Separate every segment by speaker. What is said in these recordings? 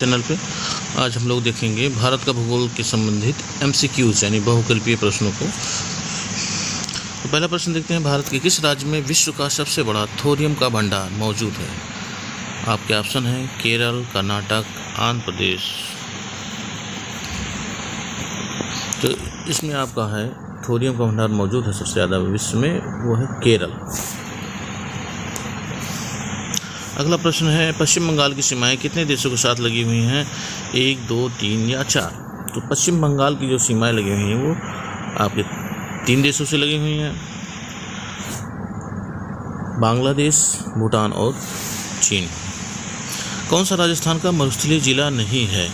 Speaker 1: Channel पे आज हम लोग देखेंगे भारत का भूगोल के संबंधित MCQs यानी बहुकल्पीय प्रश्नों को। तो पहला प्रश्न देखते हैं, भारत के किस राज्य में विश्व का सबसे बड़ा थोरियम का भंडार मौजूद है? आपके ऑप्शन हैं केरल, कर्नाटक, आंध्र प्रदेश। तो इसमें आपका है थोरियम का भंडार मौजूद है सबसे ज़्यादा विश्व में, वो है केरल। अगला प्रश्न है, पश्चिम बंगाल की सीमाएं कितने देशों के साथ लगी हुई हैं? 1, 2, 3 या 4? तो पश्चिम बंगाल की जो सीमाएं लगी हुई हैं वो आपके 3 देशों से लगी हुई हैं, बांग्लादेश, भूटान और चीन। कौन सा राजस्थान का मरुस्थलीय जिला नहीं है?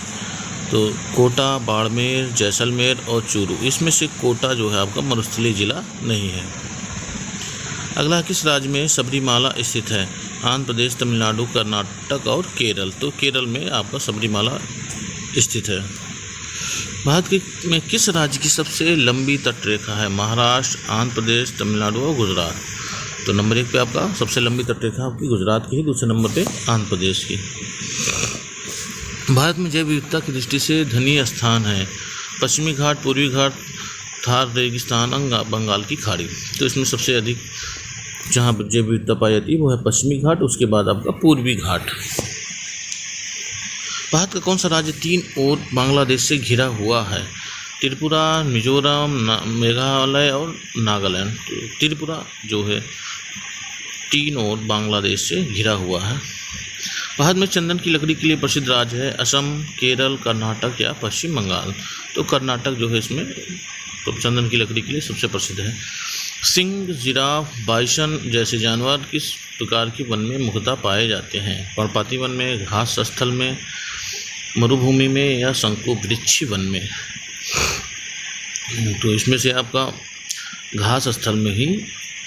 Speaker 1: तो कोटा, बाड़मेर, जैसलमेर और चूरू। इसमें से कोटा जो है आपका मरुस्थलीय जिला नहीं है। अगला, किस राज्य में सबरीमाला स्थित है? आंध्र प्रदेश, तमिलनाडु, कर्नाटक और केरल। तो केरल में आपका सबरीमाला स्थित है। भारत में किस राज्य की सबसे लंबी तटरेखा है? महाराष्ट्र, आंध्र प्रदेश, तमिलनाडु और गुजरात। तो नंबर 1 पे आपका सबसे लंबी तटरेखा आपकी गुजरात की है, दूसरे नंबर पे आंध्र प्रदेश की। भारत में जैव विविधता की दृष्टि से धनी स्थान है? पश्चिमी घाट, पूर्वी घाट, थार रेगिस्तान, बंगाल की खाड़ी। तो इसमें सबसे अधिक जहाँ जैव विविधता पाई जाती है वो है पश्चिमी घाट, उसके बाद आपका पूर्वी घाट। भारत का कौन सा राज्य 3 ओर बांग्लादेश से घिरा हुआ है? त्रिपुरा, मिजोरम, मेघालय और नागालैंड। तो त्रिपुरा जो है 3 ओर बांग्लादेश से घिरा हुआ है। भारत में चंदन की लकड़ी के लिए प्रसिद्ध राज्य है? असम, केरल, कर्नाटक या पश्चिम बंगाल। तो कर्नाटक जो है इसमें तो चंदन की लकड़ी के लिए सबसे प्रसिद्ध है। सिंह, जिराफ, बाइसन जैसे जानवर किस प्रकार के वन में मुख्यतः पाए जाते हैं? पर्णपाती वन में, घास स्थल में, मरुभूमि में या शंकु वृक्षी वन में। तो इसमें से आपका घास स्थल में ही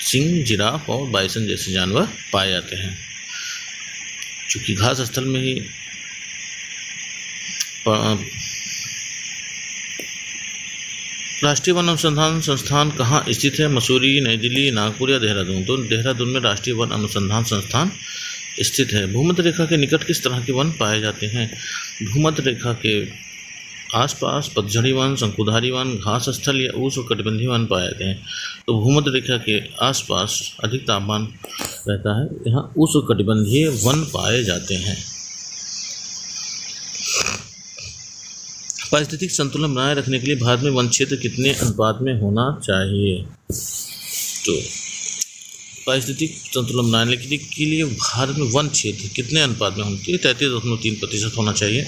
Speaker 1: सिंह, जिराफ और बाइसन जैसे जानवर पाए जाते हैं। चूँकि घास स्थल में ही राष्ट्रीय वन अनुसंधान संस्थान कहाँ स्थित है? मसूरी, नई दिल्ली, नागपुर या देहरादून। तो देहरादून में राष्ट्रीय वन अनुसंधान संस्थान स्थित है। भूमध्य रेखा के निकट किस तरह के वन पाए जाते हैं? भूमध्य रेखा के आसपास पतझड़ी वन, शंकुधारी वन, घास स्थल या उष्णकटिबंधीय वन पाए जाते हैं। तो भूमध्य रेखा के आसपास अधिक तापमान रहता है, यहाँ उष्णकटिबंधीय वन पाए जाते हैं। पारिस्थितिक संतुलन बनाए रखने के लिए भारत में वन क्षेत्र कितने अनुपात में होना चाहिए? तो पारिस्थितिक संतुलन बनाने के लिए भारत में वन क्षेत्र कितने अनुपात में होना चाहिए? 33.3% होना चाहिए,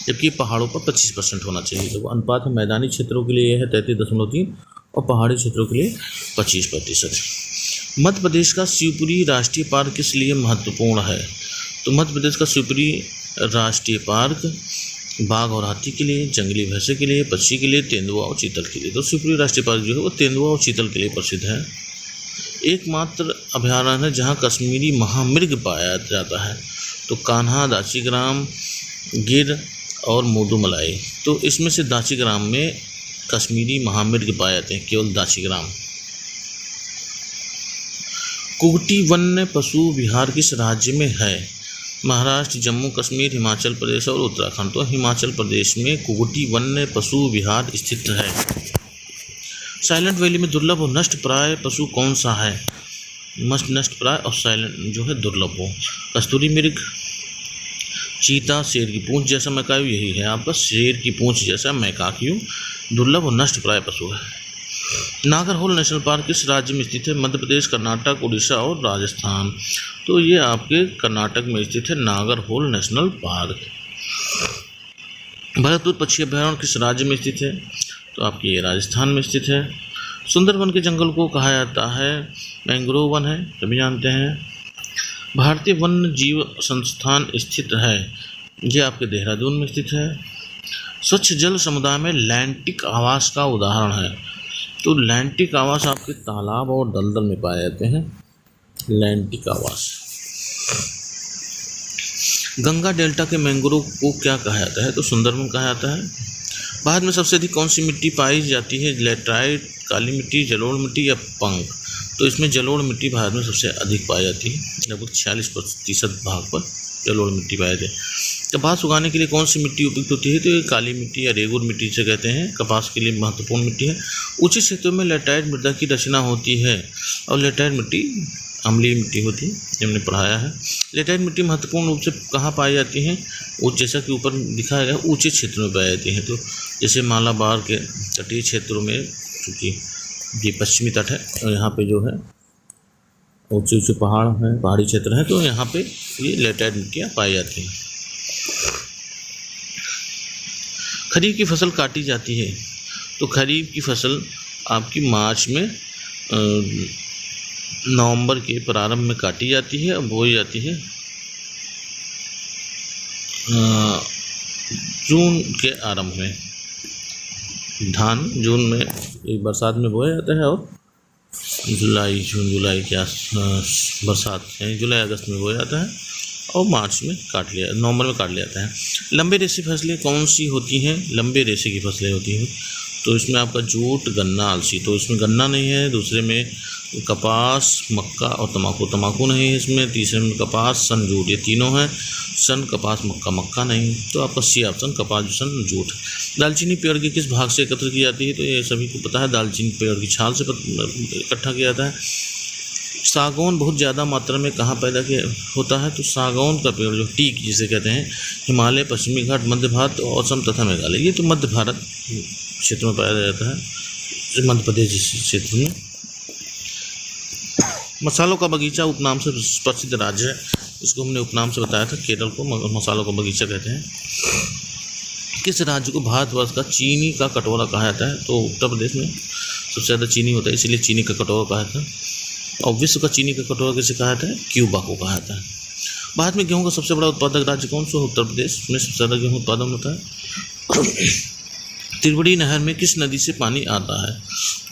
Speaker 1: जबकि पहाड़ों पर 25% होना चाहिए। तो वो अनुपात है, मैदानी क्षेत्रों के लिए है 33.3 और पहाड़ी क्षेत्रों के लिए 25%। मध्य प्रदेश का शिवपुरी राष्ट्रीय पार्क किस लिए महत्वपूर्ण है? तो मध्य प्रदेश का शिवपुरी राष्ट्रीय पार्क बाघ और हाथी के लिए, जंगली भैंसे के लिए, पक्षी के लिए, तेंदुआ और चीतल के लिए। तो शिवपुरी राष्ट्रीय पार्क जो है वो तेंदुआ और चीतल के लिए प्रसिद्ध है। एकमात्र अभयारण्य है जहाँ कश्मीरी महामृग पाया जाता है? तो कान्हा, दाचीग्राम, गिर और मोदुमलाई। तो इसमें से दाचीग्राम में कश्मीरी महामृग पाए जाते हैं, केवल दाचीग्राम। कुगटी वन्य पशु विहार किस राज्य में है? महाराष्ट्र, जम्मू कश्मीर, हिमाचल प्रदेश और उत्तराखंड। तो हिमाचल प्रदेश में कुगटी वन्य पशु विहार स्थित है। साइलेंट वैली में दुर्लभ और नष्ट प्राय पशु कौन सा है? नष्ट प्राय और साइलेंट जो है दुर्लभ हो। कस्तूरी मृग, चीता, शेर की पूंछ जैसा मैकायू, यही है आपका शेर की पूंछ जैसा मैकायू दुर्लभ और नष्ट प्राय पशु है। नागरहोल नेशनल पार्क किस राज्य में स्थित है? मध्य प्रदेश, कर्नाटक, उड़ीसा और राजस्थान। तो ये आपके कर्नाटक में स्थित है नागरहोल नेशनल पार्क। भरतपुर पक्षी अभयारण्य किस राज्य में स्थित है? तो आपके ये राजस्थान में स्थित है। सुंदरवन के जंगल को कहा जाता है मैंग्रोव वन है, सभी जानते हैं। भारतीय वन्य जीव संस्थान स्थित है, ये आपके देहरादून में स्थित है। स्वच्छ जल समुदाय में लैंटिक आवास का उदाहरण है? तो लैंटिक आवास आपके तालाब और दलदल में पाए जाते हैं, लैंटिक आवास। गंगा डेल्टा के मैंग्रोव को क्या कहा जाता है? तो सुंदरवन कहा जाता है। भारत में सबसे अधिक कौन सी मिट्टी पाई जाती है? लैटराइट, काली मिट्टी, जलोढ़ मिट्टी या पंख। तो इसमें जलोढ़ मिट्टी भारत में सबसे अधिक पाई जाती है, लगभग 46% भाग पर जलोढ़ मिट्टी पाए जाते हैं। कपास उगाने के लिए कौन सी मिट्टी उपयुक्त होती है? तो ये काली मिट्टी या रेगुर मिट्टी से कहते हैं, कपास के लिए महत्वपूर्ण मिट्टी है। ऊंचे क्षेत्रों में लेटराइट मृदा की रचना होती है और लेटराइट मिट्टी अम्लीय मिट्टी होती है, ये हमने पढ़ाया है। लेटराइट मिट्टी महत्वपूर्ण रूप से कहाँ पाई जाती है? जैसा कि ऊपर दिखाया गया ऊंचे क्षेत्रों में पाई जाती है। तो जैसे मालाबार के तटीय क्षेत्रों में, क्योंकि ये पश्चिमी तट है और यहाँ पे जो है ऊंचे ऊंचे पहाड़ हैं, पहाड़ी क्षेत्र हैं, तो यहाँ पे ये लेटराइट मिट्टियाँ पाई जाती हैं। खरीफ की फसल काटी जाती है, तो खरीफ की फसल आपकी मार्च में नवंबर के प्रारंभ में काटी जाती है और बोई जाती है जून के आरंभ में। धान जून में बरसात में बोया जाता है और जुलाई के बरसात यानी जुलाई अगस्त में बोया जाता है और नवंबर में काट लिया जाता है। लंबे रेशे फसलें कौन सी होती हैं? लंबे रेशे की फसलें होती हैं, तो इसमें आपका जूट, गन्ना, अलसी, तो इसमें गन्ना नहीं है। दूसरे में कपास, मक्का और तंबाकू नहीं है इसमें। तीसरे में कपास, सन, जूट, ये तीनों हैं। सन, कपास, मक्का नहीं, तो आपका सी ऑप्शन कपास, सन, जूट। दालचीनी पेड़ के किस भाग से एकत्र की जाती है? तो ये सभी को पता है, दालचीनी पेड़ की छाल से इकट्ठा किया जाता है। सागौन बहुत ज़्यादा मात्रा में कहाँ पैदा होता है? तो सागौन का पेड़ जो टीक जिसे कहते हैं, हिमालय, पश्चिमी घाट, मध्य भारत और असम तथा मेघालय, ये तो मध्य भारत क्षेत्र में पाया जाता है, मध्य प्रदेश क्षेत्र में। मसालों का बगीचा उपनाम से प्रसिद्ध राज्य है, इसको हमने उपनाम से बताया था, केरल को मसालों का बगीचा कहते हैं। किस राज्य को भारतवर्ष का चीनी का कटोरा कहा जाता है? तो उत्तर प्रदेश में सबसे ज़्यादा चीनी होता है, इसीलिए चीनी का कटोरा कहा जाता है। और विश्व का चीनी का कटोरा किसे कहा जाता है? क्यूबा को कहा जाता है। भारत में गेहूं का सबसे बड़ा उत्पादक राज्य कौन सा? उत्तर प्रदेश में सबसे ज़्यादा गेहूं उत्पादन होता है। त्रिवेणी नहर में किस नदी से पानी आता है?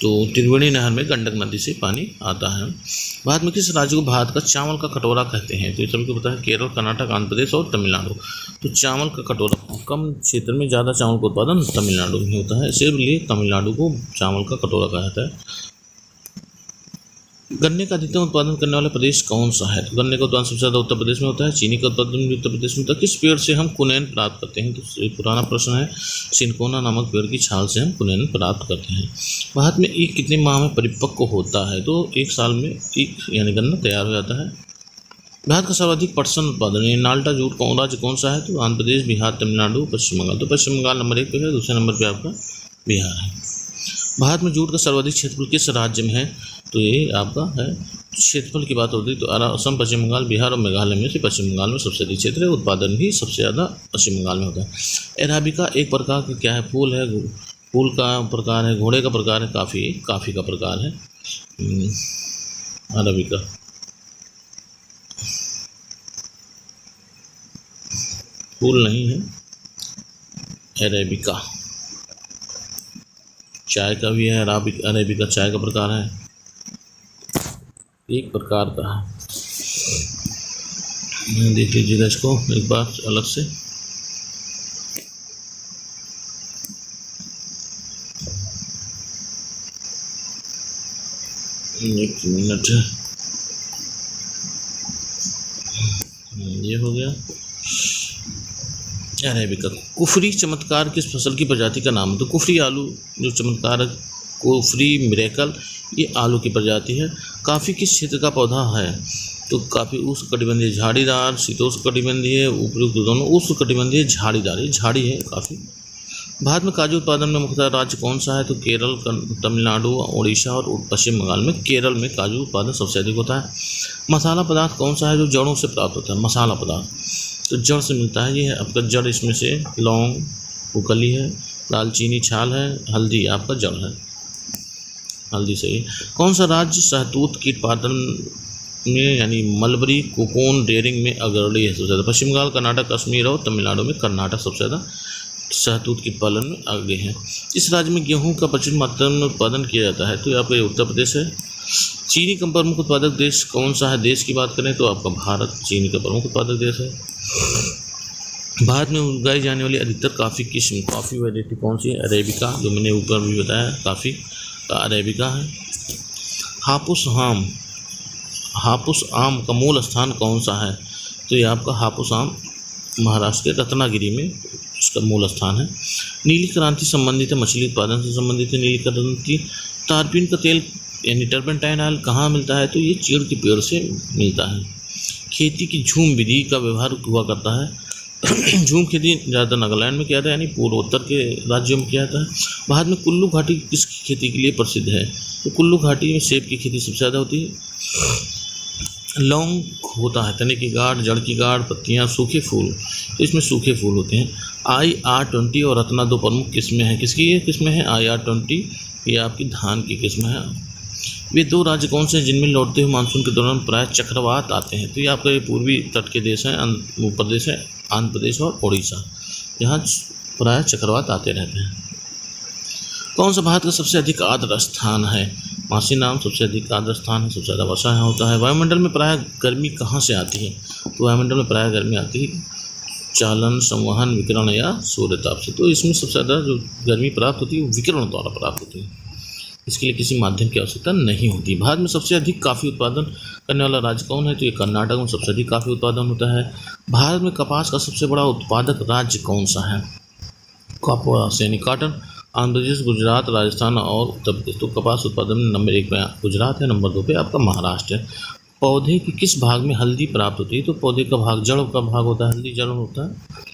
Speaker 1: तो त्रिवेणी नहर में गंडक नदी से पानी आता है। भारत में किस राज्य को भारत का चावल का कटोरा कहते हैं? तो ये सभी को पता है, केरल, कर्नाटक, आंध्र प्रदेश और तमिलनाडु। तो चावल का कटोरा, कम क्षेत्र में ज़्यादा चावल का उत्पादन तमिलनाडु में होता है, इसीलिए तमिलनाडु को चावल का कटोरा कहा जाता है। गन्ने का अधिकतम उत्पादन करने वाला प्रदेश कौन सा है? तो गन्ने का उत्पादन सबसे ज़्यादा उत्तर प्रदेश में होता है। चीनी का उत्पादन भी उत्तर प्रदेश में होता है। किस पेड़ से हम कुनैन प्राप्त करते हैं? तो ये पुराना प्रश्न है। सिनकोना नामक पेड़ की छाल से हम कुनैन प्राप्त करते हैं। भारत में ईख कितने माह में परिपक्व होता है? तो 1 साल में ईख यानी गन्ना तैयार हो जाता है। भारत का सर्वाधिक पटसन उत्पादन यानी नाल्टा जूट कौन राज्य कौन सा है? तो आंध्र प्रदेश, बिहार, तमिलनाडु, पश्चिम बंगाल। तो पश्चिम बंगाल नंबर 1 पे है, दूसरे नंबर पर आपका बिहार है। भारत में जूट का सर्वाधिक क्षेत्रफल किस राज्य में है? तो ये आपका है, क्षेत्रफल की बात होती है तो असम, पश्चिम बंगाल, बिहार और मेघालय में से पश्चिम बंगाल में सबसे अधिक क्षेत्र है। उत्पादन भी सबसे ज़्यादा पश्चिम बंगाल में होता है। अराबिका एक प्रकार का क्या है? फूल है, फूल का प्रकार है, घोड़े का प्रकार है, काफ़ी का प्रकार है। अराबिका फूल नहीं है, अरेबिका चाय का भी है। अरेबिका चाय का प्रकार है, एक प्रकार का है। देख लीजिएगा इसको एक बार अलग से। एक मिनट, ये हो गया अरेबिका। कुफरी चमत्कार किस फसल की प्रजाति का नाम है? तो कुफरी आलू जो चमत्कार है, कुफरी मिरेकल, ये आलू की प्रजाति है। काफ़ी किस क्षेत्र का पौधा है? तो काफ़ी उष्णकटिबंधीय, झाड़ीदार, शीतोष्णकटिबंधीय, उपयुक्त दोनों। उष्णकटिबंधीय झाड़ीदार, ये झाड़ी है काफ़ी। भारत में काजू उत्पादन में मुख्य राज्य कौन सा है? तो केरल, तमिलनाडु, उड़ीसा और पश्चिम बंगाल में। केरल में काजू उत्पादन सबसे अधिक होता है। मसाला पदार्थ कौन सा है जो जड़ों से प्राप्त होता है? मसाला पदार्थ तो जड़ से मिलता है, ये है आपका जड़, इसमें से लौंग वो कली है, दालचीनी छाल है, हल्दी आपका जड़ है, हल्दी सही। कौन सा राज्य शहतूत कीट उत्पादन में यानी मलबरी कोकून रेयरिंग में अग्रणी है? सबसे ज़्यादा पश्चिम बंगाल, कर्नाटक, कश्मीर और तमिलनाडु में कर्नाटक सबसे ज़्यादा शहतूत कीट पालन में आगे हैं। इस राज्य में गेहूं का प्रचुर मात्रा में उत्पादन किया जाता है? तो आपका ये उत्तर प्रदेश है। चीनी का प्रमुख उत्पादक देश कौन सा है? देश की बात करें तो आपका भारत चीनी का प्रमुख उत्पादक देश है। भारत में उगाई जाने वाली अधिकतर कॉफ़ी किस्म, कॉफ़ी वैरायटी कौन सी है? अरेबिका, जो मैंने ऊपर भी बताया, कॉफ़ी का अरेबिका है। हापुस आम का मूल स्थान कौन सा है? तो ये आपका हापुस आम महाराष्ट्र के रत्नागिरी में इसका मूल स्थान है। नीली क्रांति संबंधित है, मछली उत्पादन से संबंधित है नीली क्रांति। तारपीन का तेल यानी टर्पेंटाइन ऑयल कहाँ मिलता है, तो ये चीड़ के पेड़ से मिलता है। खेती की झूम विधि का व्यवहार हुआ करता है। झूम खेती ज़्यादातर नागालैंड में किया जाता है, यानी पूर्वोत्तर के राज्यों में किया जाता है। भारत में कुल्लू घाटी किसकी खेती के लिए प्रसिद्ध है, तो कुल्लू घाटी में सेब की खेती सबसे ज़्यादा होती है। लौंग होता है तने की गाढ़, जड़ की गाढ़, पत्तियां, सूखे फूल, तो इसमें सूखे फूल होते हैं। IR-20 और रत्ना दो प्रमुख किस्में हैं। किसकी ये किस्में हैं? IR-20 ये आपकी धान की किस्म है। वे दो राज्य कौन से हैं जिनमें लौटते हुए मानसून के दौरान प्राय चक्रवात आते हैं, तो ये आपका ये पूर्वी तट के देश हैं, प्रदेश है आंध्र प्रदेश और उड़ीसा, यहाँ प्राय चक्रवात आते रहते हैं। कौन सा भारत का सबसे अधिक आर्द्र स्थान है? मासी नाम सबसे अधिक आर्द्र स्थान है, सबसे ज़्यादा वर्षा यहाँ होता है। वायुमंडल में प्रायः गर्मी कहाँ से आती है, तो वायुमंडल में प्रायः गर्मी आती है चालन, संवहन, विकिरण या सूर्यताप से। तो इसमें सबसे ज़्यादा जो गर्मी प्राप्त होती है वो विकिरण द्वारा प्राप्त होती है, इसके लिए किसी माध्यम की आवश्यकता नहीं होती। भारत में सबसे अधिक कॉफ़ी उत्पादन करने वाला राज्य कौन है, तो ये कर्नाटक में सबसे अधिक कॉफ़ी उत्पादन होता है। भारत में कपास का सबसे बड़ा उत्पादक राज्य कौन सा है? कपास यानी कॉटन। आंध्र प्रदेश, गुजरात, राजस्थान और उत्तर प्रदेश। तो कपास उत्पादन में नंबर 1 पे गुजरात है, नंबर 2 पे आपका महाराष्ट्र है। पौधे के किस भाग में हल्दी प्राप्त होती है, तो पौधे का भाग जड़ का भाग होता है, हल्दी जड़ होता है।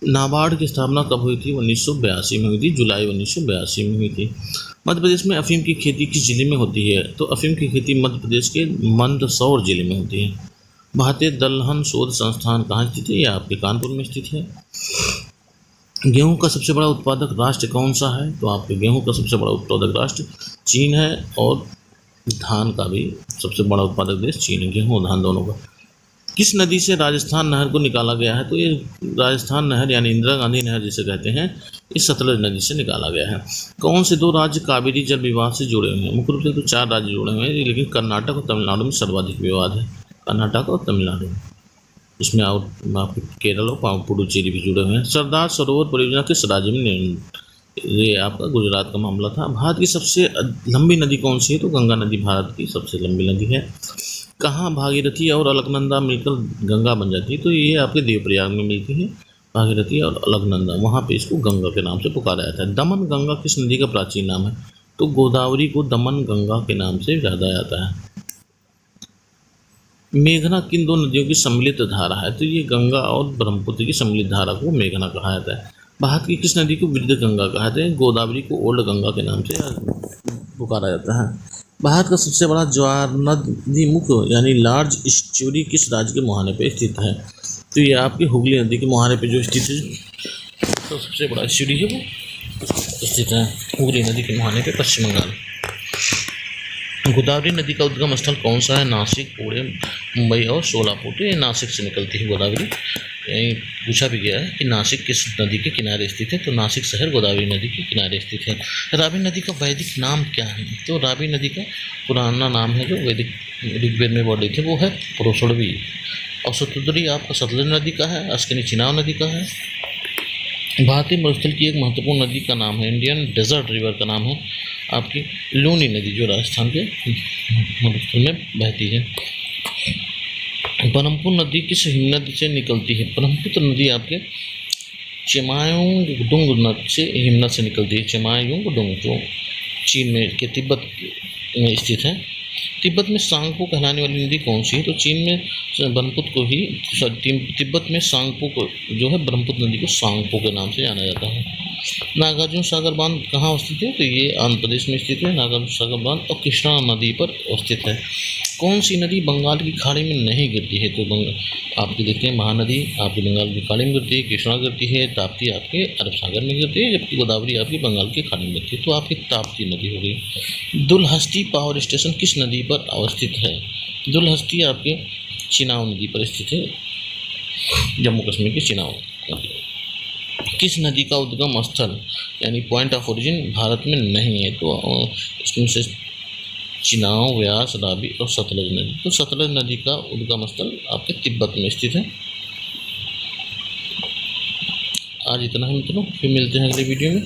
Speaker 1: नाबार्ड की स्थापना कब हुई थी? 1982 में हुई थी, जुलाई 1982 में हुई थी। मध्य प्रदेश में अफीम की खेती किस जिले में होती है, तो अफीम की खेती मध्य प्रदेश के मंदसौर जिले में होती है। भारतीय दलहन शोध संस्थान कहाँ स्थित है? यह आपके कानपुर में स्थित है। गेहूं का सबसे बड़ा उत्पादक राष्ट्र कौन सा है, तो आपके गेहूं का सबसे बड़ा उत्पादक राष्ट्र चीन है, और धान का भी सबसे बड़ा उत्पादक देश चीन है, गेहूं और धान दोनों का। किस नदी से राजस्थान नहर को निकाला गया है, तो ये राजस्थान नहर यानी इंदिरा गांधी नहर जिसे कहते हैं, इस सतलज नदी से निकाला गया है। कौन से दो राज्य कावेरी जल विवाद से जुड़े हुए हैं? मुख्य रूप से तो 4 राज्य जुड़े हुए हैं, लेकिन कर्नाटक और तमिलनाडु में सर्वाधिक विवाद है, कर्नाटक और तमिलनाडु। इसमें आपके केरल और पुडुचेरी भी जुड़े हुए हैं। सरदार सरोवर परियोजना किस राज्य में? ये आपका गुजरात का मामला था। भारत की सबसे लंबी नदी कौन सी है, तो गंगा नदी भारत की सबसे लंबी नदी है। कहाँ भागीरथी और अलकनंदा मिलकर गंगा बन जाती है, तो ये आपके देवप्रयाग में मिलती है भागीरथी और अलकनंदा, वहाँ पे इसको गंगा के नाम से पुकारा जाता है। दमन गंगा किस नदी का प्राचीन नाम है, तो गोदावरी को दमन गंगा के नाम से जाना जाता है। मेघना किन दो नदियों की सम्मिलित धारा है, तो ये गंगा और ब्रह्मपुत्र की सम्मिलित धारा को मेघना कहा जाता है। भारत की किस नदी को वृद्ध गंगा कहा जाता है? गोदावरी को ओल्ड गंगा के नाम से पुकारा जाता है। भारत का सबसे बड़ा ज्वार नदी मुख यानी लार्ज एस्चुरी किस राज्य के मुहाने पे स्थित है, तो ये आपकी हुगली नदी के मुहाने पे जो स्थित है, तो सबसे बड़ा एस्चुरी है वो स्थित है हुगली नदी के मुहाने पे, पश्चिम बंगाल। गोदावरी नदी का उद्गम स्थल कौन सा है? नासिक, पुणे, मुंबई और सोलापुर। तो ये नासिक से निकलती है गोदावरी। यही पूछा भी गया है कि नासिक किस नदी के किनारे स्थित है, तो नासिक शहर गोदावरी नदी के किनारे स्थित है। रावी नदी का वैदिक नाम क्या है, तो रावी नदी का पुराना नाम है जो वैदिक ऋग्वेद में वर्णित है वो है प्रोसोडवी। और सतुद्री आपका सतलज नदी का है, अस्कनी चिनाब नदी का है। भारतीय मरुस्थल की एक महत्वपूर्ण नदी का नाम है, इंडियन डेजर्ट रिवर का नाम है आपकी लूनी नदी, जो राजस्थान के मरुस्थल में बहती है। ब्रह्मपुत्र नदी किस हिमनद से निकलती है? ब्रह्मपुत्र नदी आपके चेमायुंगडुंग से हिमनद से निकलती है। चेमायुंगडुंग जो चीन में के तिब्बत में स्थित है। तिब्बत में सांगपो कहलाने वाली नदी कौन सी है, तो चीन में ब्रह्मपुत्र को ही तिब्बत में सांगपो को जो है ब्रह्मपुत्र नदी को सांगपो के नाम से जाना जाता है। नागार्जुन सागर बांध कहाँ स्थित है, तो ये आंध्र प्रदेश में स्थित है नागार्जुन सागर बांध, और कृष्णा नदी पर स्थित है। कौन सी नदी बंगाल की खाड़ी में नहीं गिरती है, तो आपकी देखते हैं महानदी आपकी बंगाल की खाड़ी में गिरती है, कृष्णा गिरती है, ताप्ती आपके अरब सागर में गिरती है, जबकि गोदावरी आपकी बंगाल की खाड़ी में गिरती है, तो आपकी ताप्ती नदी हो गई। दुलहस्ती पावर स्टेशन किस नदी पर अवस्थित है? दुलहस्ती आपके चिनाब नदी पर स्थित है, जम्मू कश्मीर की चिनाब नदी। किस नदी का उद्गम स्थल यानी पॉइंट ऑफ ओरिजिन भारत में नहीं है, तो इसमें से चिनाब, व्यास, रावी और सतलज नदी। तो सतलज नदी का उद्गम स्थल आपके तिब्बत में स्थित है। आज इतना ही मित्रों, फिर मिलते हैं अगले वीडियो में।